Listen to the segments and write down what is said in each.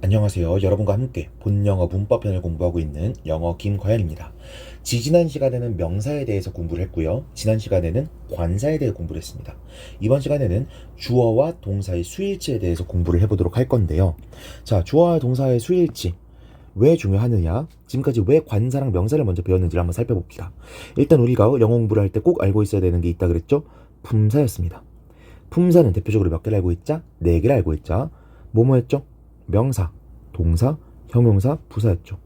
안녕하세요. 여러분과 함께 본영어 문법편을 공부하고 있는 영어 김과연입니다. 지지난 시간에는 명사에 대해서 공부를 했고요. 지난 시간에는 관사에 대해 공부를 했습니다. 이번 시간에는 주어와 동사의 수일치에 대해서 공부를 해보도록 할 건데요. 자, 주어와 동사의 수일치. 왜 중요하느냐? 지금까지 왜 관사랑 명사를 먼저 배웠는지를 한번 살펴봅시다. 일단 우리가 영어 공부를 할 때 꼭 알고 있어야 되는 게 있다 그랬죠? 품사였습니다. 품사는 대표적으로 몇 개를 알고 있자? 네 개를 알고 있자. 뭐뭐였죠? 명사, 동사, 형용사, 부사였죠.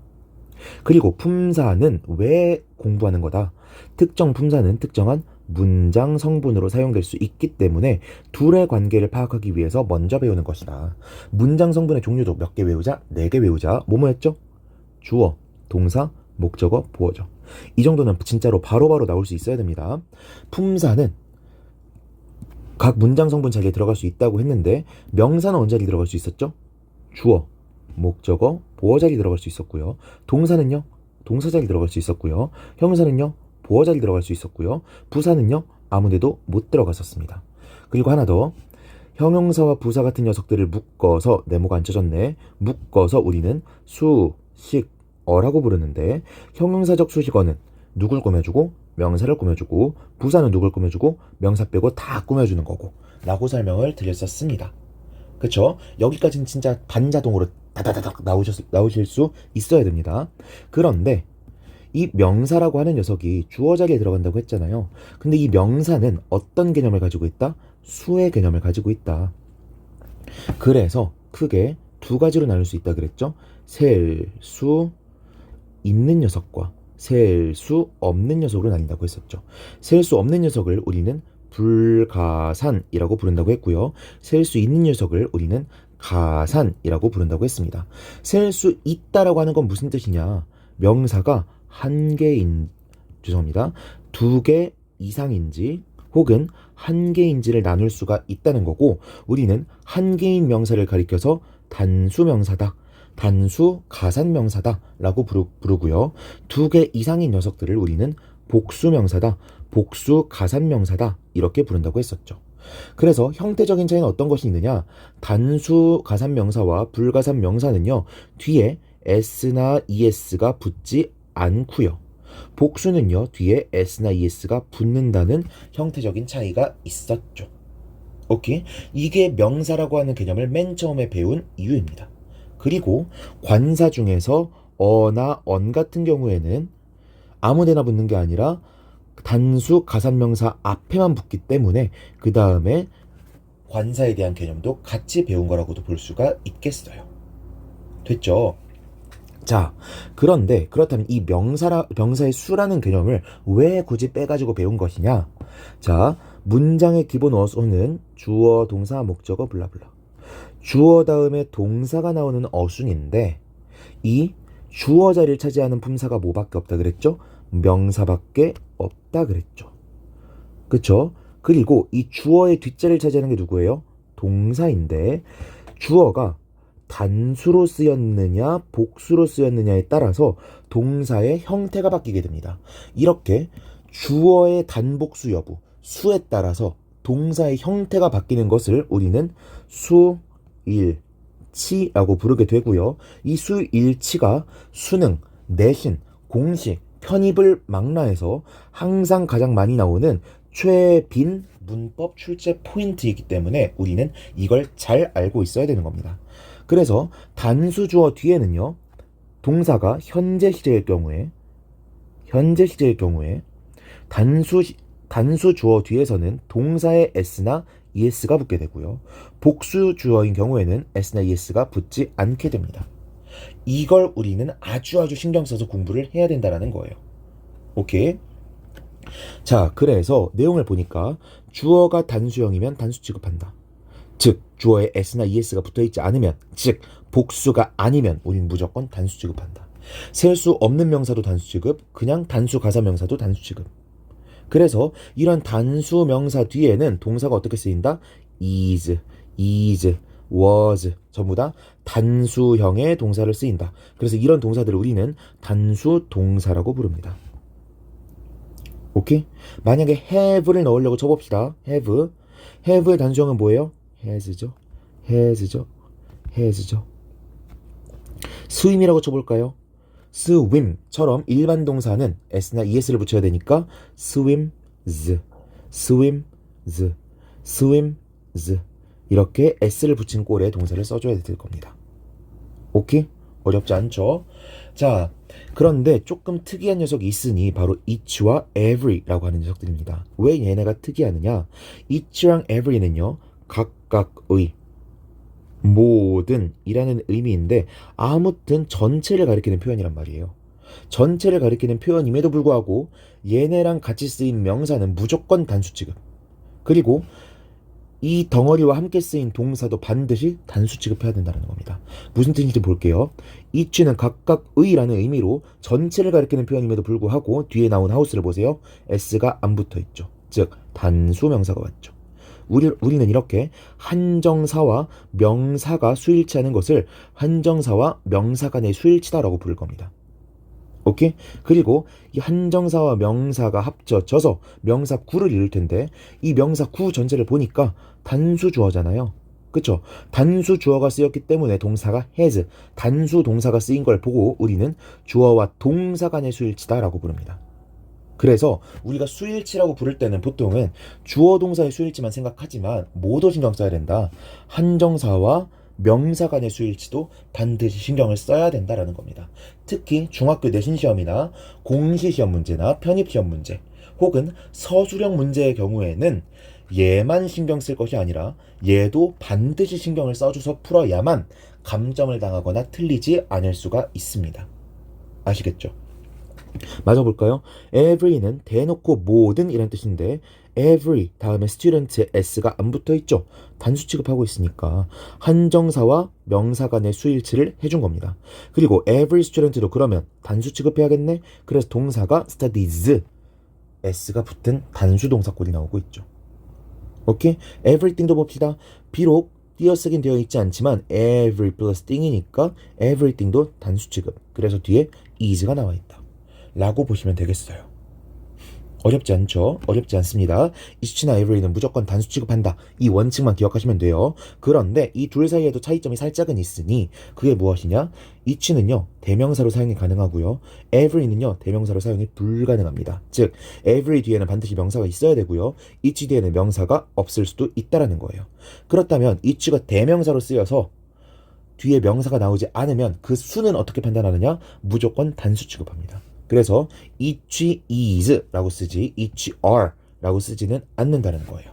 그리고 품사는 왜 공부하는 거다? 특정 품사는 특정한 문장 성분으로 사용될 수 있기 때문에 둘의 관계를 파악하기 위해서 먼저 배우는 것이다. 문장 성분의 종류도 몇 개 외우자? 4개 외우자. 뭐뭐였죠? 주어, 동사, 목적어, 보어죠. 이 정도는 진짜로 바로바로 나올 수 있어야 됩니다. 품사는 각 문장 성분 자리에 들어갈 수 있다고 했는데 명사는 언제 들어갈 수 있었죠? 주어, 목적어, 보어 자리 들어갈 수 있었고요. 동사는요, 동사 자리 들어갈 수 있었고요. 형용사는요, 보어 자리 들어갈 수 있었고요. 부사는요, 아무데도 못 들어갔었습니다. 그리고 하나 더, 형용사와 부사 같은 녀석들을 묶어서, 네모가 안 쳐졌네, 묶어서 우리는 수식어라고 부르는데, 형용사적 수식어는 누굴 꾸며주고 명사를 꾸며주고, 부사는 누굴 꾸며주고 명사 빼고 다 꾸며주는 거고 라고 설명을 드렸었습니다. 그쵸? 여기까지는 진짜 반자동으로 다다다닥 나오실 수 있어야 됩니다. 그런데 이 명사라고 하는 녀석이 주어 자리에 들어간다고 했잖아요. 근데 이 명사는 어떤 개념을 가지고 있다? 수의 개념을 가지고 있다. 그래서 크게 두 가지로 나눌 수 있다 그랬죠? 셀 수 있는 녀석과 셀 수 없는 녀석으로 나뉜다고 했었죠. 셀 수 없는 녀석을 우리는 불가산이라고 부른다고 했고요. 셀 수 있는 녀석을 우리는 가산이라고 부른다고 했습니다. 셀 수 있다라고 하는 건 무슨 뜻이냐? 명사가 한 개인, 죄송합니다. 두 개 이상인지 혹은 한 개인지를 나눌 수가 있다는 거고, 우리는 한 개인 명사를 가리켜서 단수 명사다, 단수 가산 명사다 라고 부르고요. 두 개 이상인 녀석들을 우리는 복수 명사다, 복수 가산 명사다 이렇게 부른다고 했었죠. 그래서 형태적인 차이는 어떤 것이 있느냐? 단수 가산 명사와 불가산 명사는요, 뒤에 s나 es가 붙지 않고요. 복수는요, 뒤에 s나 es가 붙는다는 형태적인 차이가 있었죠. 오케이? 이게 명사라고 하는 개념을 맨 처음에 배운 이유입니다. 그리고 관사 중에서 어나 언 같은 경우에는 아무데나 붙는 게 아니라 단수 가산명사 앞에만 붙기 때문에 그 다음에 관사에 대한 개념도 같이 배운 거라고도 볼 수가 있겠어요. 됐죠? 자, 그런데 그렇다면 이 명사의 수라는 개념을 왜 굳이 빼가지고 배운 것이냐? 자, 문장의 기본 어순은 주어, 동사, 목적어, 블라블라. 주어 다음에 동사가 나오는 어순인데, 이 주어 자리를 차지하는 품사가 뭐밖에 없다 그랬죠? 명사밖에 없다 그랬죠. 그쵸? 그리고 이 주어의 뒷자리를 차지하는 게 누구예요? 동사인데, 주어가 단수로 쓰였느냐 복수로 쓰였느냐에 따라서 동사의 형태가 바뀌게 됩니다. 이렇게 주어의 단복수 여부, 수에 따라서 동사의 형태가 바뀌는 것을 우리는 수일치라고 부르게 되고요. 이 수일치가 수능, 내신, 공식, 편입을 망라해서 항상 가장 많이 나오는 최빈 문법 출제 포인트이기 때문에 우리는 이걸 잘 알고 있어야 되는 겁니다. 그래서 단수 주어 뒤에는요, 동사가 현재 시제일 경우에 단수 주어 뒤에서는 동사의 s나 es가 붙게 되고요. 복수 주어인 경우에는 s나 es가 붙지 않게 됩니다. 이걸 우리는 아주 신경 써서 공부를 해야 된다는 거예요. 오케이? 자, 그래서 내용을 보니까 주어가 단수형이면 단수 취급한다. 즉, 주어에 s나 es가 붙어있지 않으면, 즉 복수가 아니면 우린 무조건 단수 취급한다. 셀 수 없는 명사도 단수 취급, 그냥 단수 가사 명사도 단수 취급. 그래서 이런 단수 명사 뒤에는 동사가 어떻게 쓰인다? is, was 전부 다 단수형의 동사를 쓰인다. 그래서 이런 동사들을 우리는 단수 동사라고 부릅니다. 오케이? 만약에 have를 넣으려고 쳐봅시다. have의 단수형은 뭐예요? has죠. swim이라고 쳐볼까요? swim처럼 일반 동사는 s나 es를 붙여야 되니까 swims, swims, swims 이렇게 s를 붙인 꼴에 동사를 써줘야 될 겁니다. 오케이? 어렵지 않죠? 자, 그런데 조금 특이한 녀석이 있으니 바로 each와 every라고 하는 녀석들입니다. 왜 얘네가 특이하느냐? each랑 every는요, 각각의, 모든 이라는 의미인데 아무튼 전체를 가리키는 표현이란 말이에요. 전체를 가리키는 표현임에도 불구하고 얘네랑 같이 쓰인 명사는 무조건 단수 취급. 그리고 이 덩어리와 함께 쓰인 동사도 반드시 단수 취급해야 된다는 겁니다. 무슨 뜻인지 볼게요. each는 각각의라는 의미로 전체를 가리키는 표현임에도 불구하고 뒤에 나온 house를 보세요. s가 안 붙어 있죠. 즉 단수 명사가 왔죠. 우리는 이렇게 한정사와 명사가 수일치하는 것을 한정사와 명사 간의 수일치다라고 부를 겁니다. 오케이? 그리고 이 한정사와 명사가 합쳐져서 명사구를 이룰 텐데 이 명사구 전체를 보니까 단수 주어잖아요. 그쵸? 단수 주어가 쓰였기 때문에 동사가 has, 단수 동사가 쓰인 걸 보고 우리는 주어와 동사 간의 수일치다라고 부릅니다. 그래서 우리가 수일치라고 부를 때는 보통은 주어 동사의 수일치만 생각하지만 모두 신경 써야 된다. 한정사와 명사 간의 수일치도 반드시 신경을 써야 된다라는 겁니다. 특히 중학교 내신 시험이나 공시 시험 문제나 편입 시험 문제 혹은 서술형 문제의 경우에는 얘만 신경 쓸 것이 아니라 얘도 반드시 신경을 써줘서 풀어야만 감점을 당하거나 틀리지 않을 수가 있습니다. 아시겠죠? 맞아볼까요? every는 대놓고 모든 이란 뜻인데 every 다음에 student의 s가 안 붙어있죠. 단수 취급하고 있으니까 한정사와 명사 간의 수일치를 해준 겁니다. 그리고 every student도 그러면 단수 취급해야겠네. 그래서 동사가 studies s가 붙은 단수 동사꼴이 나오고 있죠. 오케이? everything도 봅시다. 비록 띄어쓰긴 되어 있지 않지만 every plus thing이니까 everything도 단수 취급. 그래서 뒤에 is가 나와 있다 라고 보시면 되겠어요. 어렵지 않죠? 어렵지 않습니다. each나 every는 무조건 단수 취급한다. 이 원칙만 기억하시면 돼요. 그런데 이 둘 사이에도 차이점이 살짝은 있으니 그게 무엇이냐? each는요 대명사로 사용이 가능하고요. every는요 대명사로 사용이 불가능합니다. 즉 every 뒤에는 반드시 명사가 있어야 되고요. each 뒤에는 명사가 없을 수도 있다라는 거예요. 그렇다면 each가 대명사로 쓰여서 뒤에 명사가 나오지 않으면 그 수는 어떻게 판단하느냐? 무조건 단수 취급합니다. 그래서 each is 라고 쓰지 each are 라고 쓰지는 않는다는 거예요.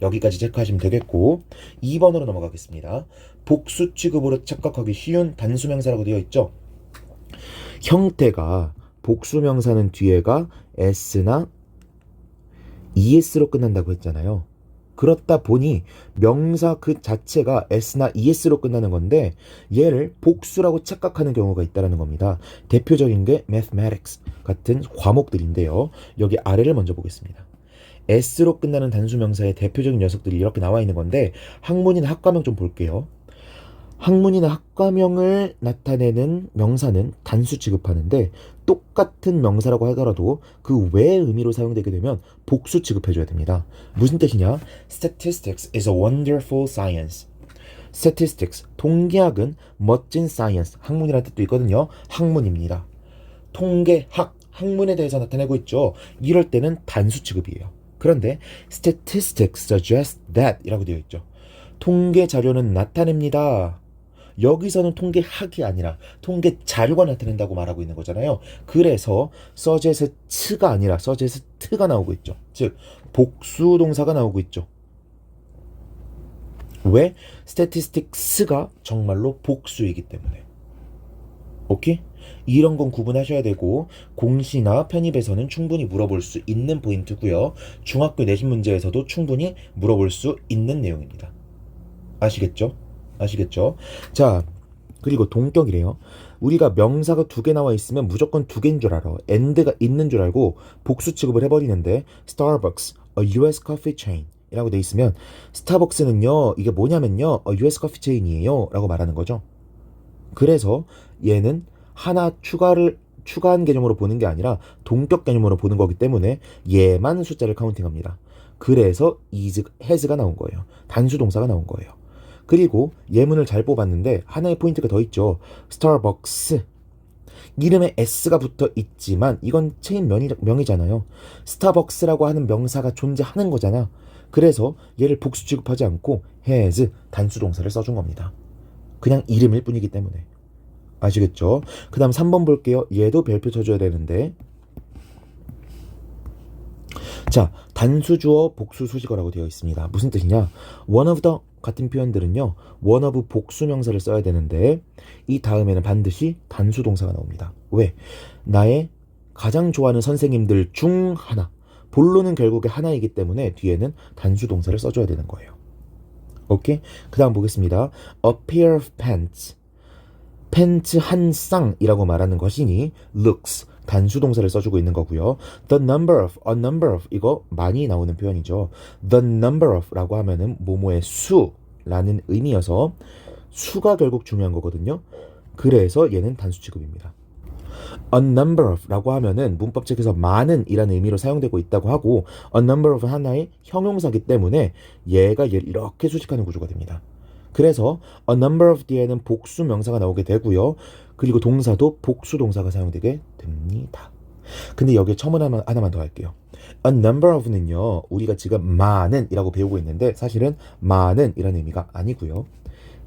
여기까지 체크하시면 되겠고 2번으로 넘어가겠습니다. 복수 취급으로 착각하기 쉬운 단수명사라고 되어 있죠. 형태가 복수명사는 뒤에가 s나 es로 끝난다고 했잖아요. 그렇다 보니 명사 그 자체가 s나 es로 끝나는 건데 얘를 복수라고 착각하는 경우가 있다는 겁니다. 대표적인 게 mathematics 같은 과목들인데요. 여기 아래를 먼저 보겠습니다. s로 끝나는 단수명사의 대표적인 녀석들이 이렇게 나와 있는 건데 학문이나 학과명 좀 볼게요. 학문이나 학과명을 나타내는 명사는 단수 취급하는데 똑같은 명사라고 하더라도 그 외의 의미로 사용되게 되면 복수 취급해줘야 됩니다. 무슨 뜻이냐? Statistics is a wonderful science. Statistics, 통계학은 멋진 science, 학문이라는 뜻도 있거든요. 학문입니다. 통계학, 학문에 대해서 나타내고 있죠. 이럴 때는 단수 취급이에요. 그런데 statistics suggest that 이라고 되어 있죠. 통계 자료는 나타냅니다. 여기서는 통계학이 아니라 통계 자료가 나타낸다고 말하고 있는 거잖아요. 그래서 suggest가 아니라 suggest가 나오고 있죠. 즉 복수 동사가 나오고 있죠. 왜? statistics가 정말로 복수이기 때문에. 오케이? 이런 건 구분하셔야 되고 공시나 편입에서는 충분히 물어볼 수 있는 포인트고요. 중학교 내신 문제에서도 충분히 물어볼 수 있는 내용입니다. 아시겠죠? 아시겠죠? 자, 그리고 동격이래요. 우리가 명사가 2개 나와 있으면 무조건 2개인 줄 알아. and가 있는 줄 알고 복수 취급을 해버리는데 Starbucks, a US coffee chain 이라고 돼 있으면 스타벅스는요 이게 뭐냐면요 US coffee chain이에요 라고 말하는 거죠. 그래서 얘는 하나 추가한 개념으로 보는 게 아니라 동격 개념으로 보는 거기 때문에 얘만 숫자를 카운팅합니다. 그래서 is, has가 나온 거예요. 단수 동사가 나온 거예요. 그리고 예문을 잘 뽑았는데 하나의 포인트가 더 있죠. 스타벅스. 이름에 S가 붙어 있지만 이건 체인 명이잖아요. 스타벅스라고 하는 명사가 존재하는 거잖아. 그래서 얘를 복수 취급하지 않고 has 단수 동사를 써준 겁니다. 그냥 이름일 뿐이기 때문에. 아시겠죠? 그 다음 3번 볼게요. 얘도 별표 쳐줘야 되는데, 자, 단수주어 복수 수식어라고 되어 있습니다. 무슨 뜻이냐? one of the 같은 표현들은요, one of 복수명사를 써야 되는데 이 다음에는 반드시 단수 동사가 나옵니다. 왜? 나의 가장 좋아하는 선생님들 중 하나. 본론은 결국에 하나이기 때문에 뒤에는 단수 동사를 써줘야 되는 거예요. 오케이? 그 다음 보겠습니다. A pair of pants. 팬츠 한 쌍이라고 말하는 것이니 looks 단수 동사를 써주고 있는 거고요. The number of, a number of 이거 많이 나오는 표현이죠. The number of라고 하면은 뭐뭐의 수라는 의미여서 수가 결국 중요한 거거든요. 그래서 얘는 단수 취급입니다. A number of라고 하면은 문법책에서 많은 이라는 의미로 사용되고 있다고 하고 a number of 하나의 형용사기 때문에 얘가 얘를 이렇게 수식하는 구조가 됩니다. 그래서 a number of 뒤에는 복수 명사가 나오게 되고요. 그리고 동사도 복수 동사가 사용되게 됩니다. 근데 여기에 첨언 하나만 더 할게요. a number of는요. 우리가 지금 많은 이라고 배우고 있는데 사실은 많은 이라는 의미가 아니고요.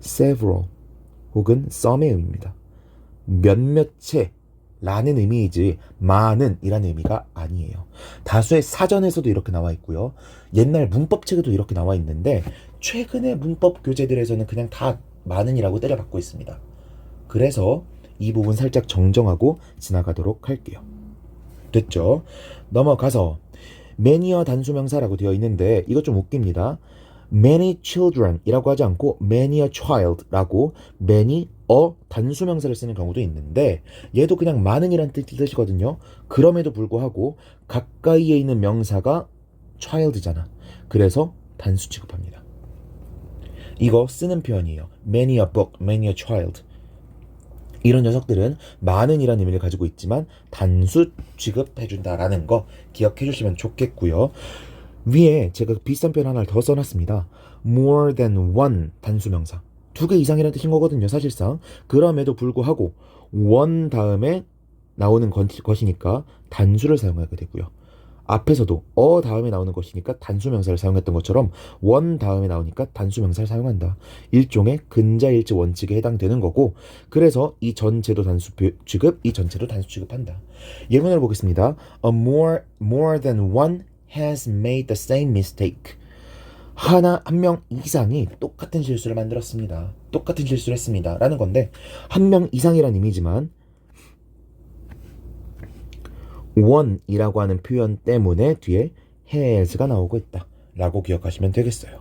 several 혹은 some의 의미입니다. 몇몇의 라는 의미이지 많은 이라는 의미가 아니에요. 다수의 사전에서도 이렇게 나와 있고요. 옛날 문법책에도 이렇게 나와 있는데 최근의 문법 교재들에서는 그냥 다 많은이라고 때려박고 있습니다. 그래서 이 부분 살짝 정정하고 지나가도록 할게요. 됐죠? 넘어가서 many와 단수명사라고 되어 있는데 이거 좀 웃깁니다. many children 이라고 하지 않고 many a child 라고 many a 단수명사를 쓰는 경우도 있는데 얘도 그냥 많은이란 뜻이거든요. 그럼에도 불구하고 가까이에 있는 명사가 child잖아. 그래서 단수 취급합니다. 이거 쓰는 표현이에요. many a book, many a child. 이런 녀석들은 많은이라는 의미를 가지고 있지만 단수 취급해준다라는 거 기억해 주시면 좋겠고요. 위에 제가 비슷한 표현 하나를 더 써놨습니다. more than one 단수명사. 2개 이상이라는 뜻인 거거든요, 사실상. 그럼에도 불구하고 one 다음에 나오는 것이니까 단수를 사용하게 되고요. 앞에서도 다음에 나오는 것이니까 단수명사를 사용했던 것처럼 one 다음에 나오니까 단수명사를 사용한다. 일종의 근자일치 원칙에 해당되는 거고, 그래서 이 전체도 단수 취급, 이 전체도 단수 취급한다. 예문을 보겠습니다. A more than one has made the same mistake. 한 명 이상이 똑같은 실수를 만들었습니다. 똑같은 실수를 했습니다. 라는 건데, 한 명 이상이란 의미지만 one이라고 하는 표현 때문에 뒤에 has가 나오고 있다 라고 기억하시면 되겠어요.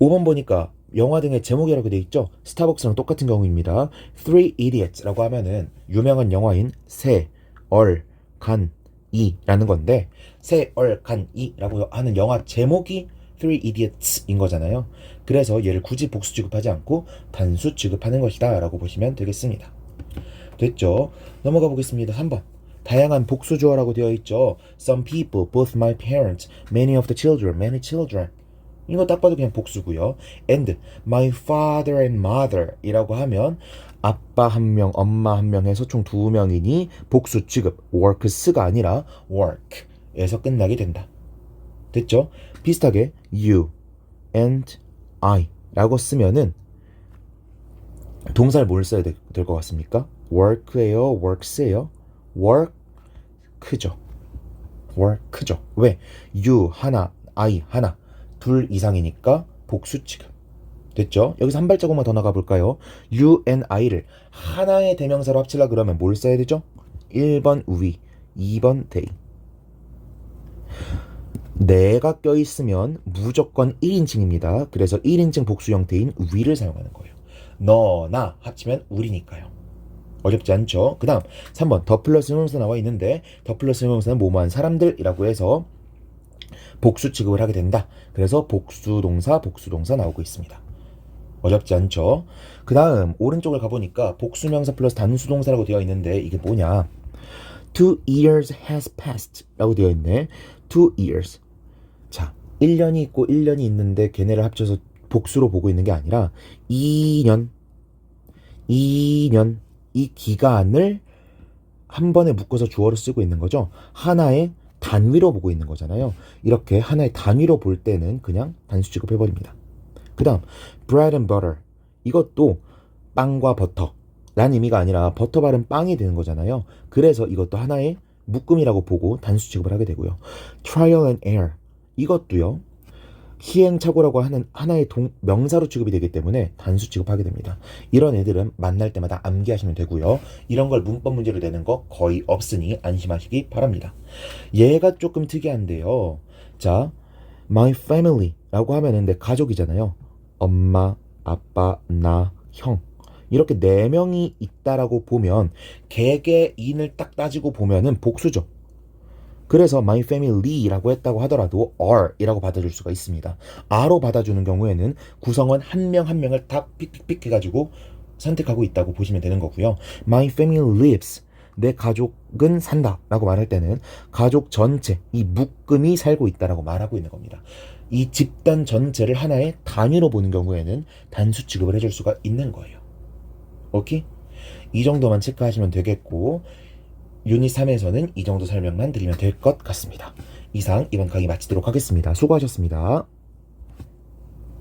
5번 보니까 영화 등의 제목이라고 되어 있죠. 스타벅스랑 똑같은 경우입니다. Three Idiots라고 하면은 유명한 영화인 새, 얼, 간, 이라는 건데, 새, 얼, 간, 이라고 하는 영화 제목이 Three Idiots인 거잖아요. 그래서 얘를 굳이 복수 취급하지 않고 단수 취급하는 것이다 라고 보시면 되겠습니다. 됐죠? 넘어가 보겠습니다. 3번. 다양한 복수주어라고 되어 있죠. Some people, both my parents, many of the children, many children. 이거 딱 봐도 그냥 복수고요. And my father and mother 이라고 하면 아빠 한 명, 엄마 한 명 해서 총 2명이니 복수 취급, works가 아니라 work에서 끝나게 된다. 됐죠? 비슷하게 you and I 라고 쓰면은 동사를 뭘 써야 될 것 같습니까? work예요? works예요? work죠. work죠. 왜? you 하나, I 하나, 둘 이상이니까 복수 취급. 됐죠? 여기서 한 발자국만 더 나가 볼까요? you and I를 하나의 대명사로 합치려 그러면 뭘 써야 되죠? 1번 we, 2번 they. 내가 껴있으면 무조건 1인칭입니다. 그래서 1인칭 복수 형태인 we를 사용하는 거예요. 너나 합치면 우리니까요. 어렵지 않죠? 그 다음 3번 더 플러스 형용사 나와 있는데, 더 플러스 형용사는 뭐뭐한 사람들이라고 해서 복수 취급을 하게 된다. 그래서 복수동사 나오고 있습니다. 어렵지 않죠? 그 다음 오른쪽을 가보니까 복수명사 플러스 단수동사라고 되어 있는데 이게 뭐냐? 2 years has passed 라고 되어 있네. 2 years. 자, 1년이 있고 1년이 있는데 걔네를 합쳐서 복수로 보고 있는 게 아니라 2년 이 기간을 한 번에 묶어서 주어로 쓰고 있는 거죠. 하나의 단위로 보고 있는 거잖아요. 이렇게 하나의 단위로 볼 때는 그냥 단수 취급해버립니다. 그 다음 bread and butter, 이것도 빵과 버터 라는 의미가 아니라 버터 바른 빵이 되는 거잖아요. 그래서 이것도 하나의 묶음이라고 보고 단수 취급을 하게 되고요. trial and error, 이것도요 시행착오라고 하는 하나의 명사로 취급이 되기 때문에 단수 취급하게 됩니다. 이런 애들은 만날 때마다 암기하시면 되고요. 이런 걸 문법 문제로 내는 거 거의 없으니 안심하시기 바랍니다. 얘가 조금 특이한데요. 자, my family 라고 하면은 내 가족이잖아요. 엄마, 아빠, 나, 형, 이렇게 4명이 있다라고 보면 개개인을 딱 따지고 보면은 복수죠. 그래서 my family라고 했다고 하더라도 R이라고 받아줄 수가 있습니다. R로 받아주는 경우에는 구성원 한 명 한 명을 다 픽픽픽 해가지고 선택하고 있다고 보시면 되는 거고요. My family lives, 내 가족은 산다 라고 말할 때는 가족 전체, 이 묶음이 살고 있다라고 말하고 있는 겁니다. 이 집단 전체를 하나의 단위로 보는 경우에는 단수 취급을 해줄 수가 있는 거예요. 오케이? 이 정도만 체크하시면 되겠고, 유닛 3에서는 이 정도 설명만 드리면 될 것 같습니다. 이상 이번 강의 마치도록 하겠습니다. 수고하셨습니다.